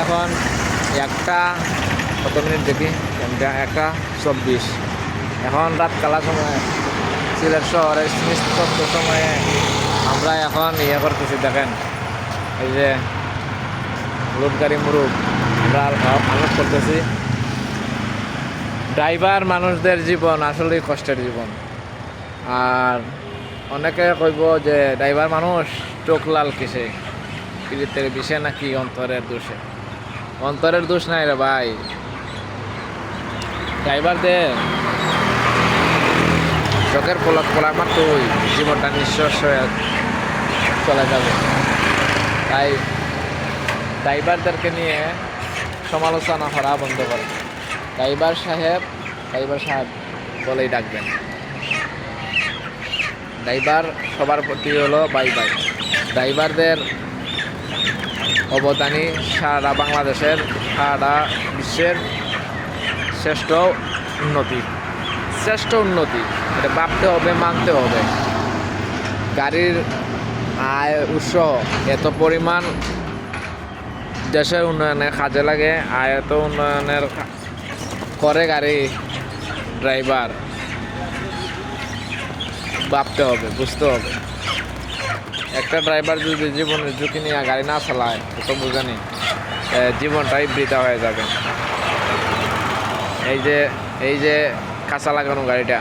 এখন একটা কত মিনিট দেখি, 1:24। এখন রাত কালা সময় সিলেট শহরের নিস্তব্ধ সময়ে আমরা এখন করতেছি। দেখেন এই যে লোড গাড়ি মুরুখ আমরা আলোক করতেছি। ড্রাইভার মানুষদের জীবন আসলেই কষ্টের জীবন। আর অনেকে কইব যে ড্রাইভার মানুষ চোখ লাল কিসে, পীড়িতের বিষে নাকি অন্তরের দোষে। অন্তরের দোষ নাই রে ভাই, ড্রাইভারদের চোখের পলক পলা মাত্রই জীবনটা নিঃশ্বাস হয়ে চলে যাবে। তাই ড্রাইভারদেরকে নিয়ে সমালোচনা করা বন্ধ করে। ড্রাইভার সাহেব বলেই ডাকবেন। ড্রাইভার সবার প্রতি হলো বাই বাই। ড্রাইভারদের অবদানই সারা বাংলাদেশের, সারা বিশ্বের শ্রেষ্ঠ উন্নতি। এটা ভাবতে হবে, মানতে হবে। গাড়ির আয় উৎস এত পরিমাণ দেশের উন্নয়নে কাজে লাগে, আয় এত উন্নয়নের করে গাড়ি ড্রাইভার, ভাবতে হবে, বুঝতে হবে। একটা ড্রাইভার যদি জীবনের ঝুঁকি নিয়ে গাড়ি না চালায় তো বুঝেনি, জীবনটাই বৃথা হয়ে যাবে। এই যে কাঁচা লাগানো গাড়িটা,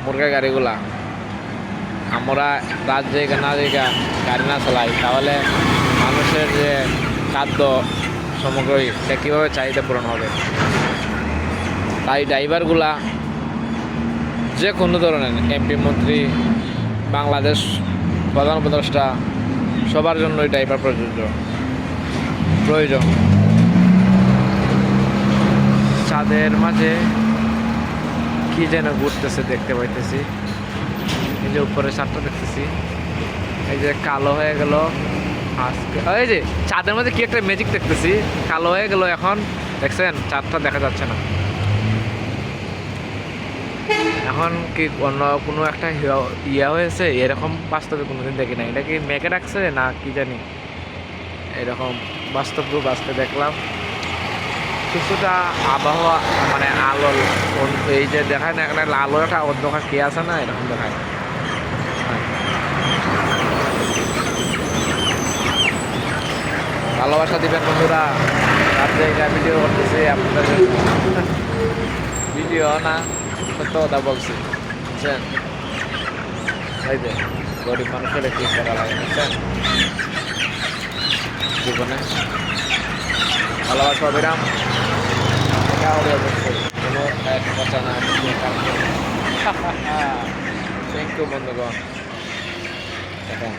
মুরগা গাড়িগুলা, আমরা রাত জায়গা না জায়গা গাড়ি না চালাই তাহলে মানুষের যে খাদ্য সামগ্রী এটা কীভাবে চাহিদা পূরণ হবে। তাই ড্রাইভারগুলা যে কোনো ধরনের এমপি, মন্ত্রী, বাংলাদেশ প্রধান উপদেষ্টা সবার জন্যই ড্রাইভার প্রয়োজন। চাঁদের মাঝে কি যেন ঘুরতেছে দেখতে পাইতেছি। এই যে উপরে চাঁদটা দেখতেছি, এই যে কালো হয়ে গেল আজকে। এই যে চাঁদের মধ্যে কি একটা ম্যাজিক দেখতেছি, কালো হয়ে গেল এখন। দেখছেন চাঁদটা দেখা যাচ্ছে না। এখন কি অন্য কোনো একটা ইয়া হয়েছে, এরকম বাস্তবে কোনোদিন দেখি না। এটা কি মেঘে রাখছে না কি জানি, এরকম বাস্তব রূপ আজকে দেখলাম। কিছুটা আবহাওয়া মানে আলো, এই যে দেখায় না এখানে আলো একটা অন্ধকার কে আছে না, এরকম দেখায়। ভালোবাসা দিবেন বন্ধুরা। রাত জায়গায় ভিডিও করতেছি আপনাদের জন্য। ভিডিও না, সত্য কথা বলছি, বুঝছেন? এই যে গরিব মানুষের কি করা লাগে, বুঝছেন? জীবনে ভালোবাসা অবিরাম, এটা হলে অবশ্যই কোনো এক কথা না। থ্যাংক ইউ বন্ধুগণ। দেখেন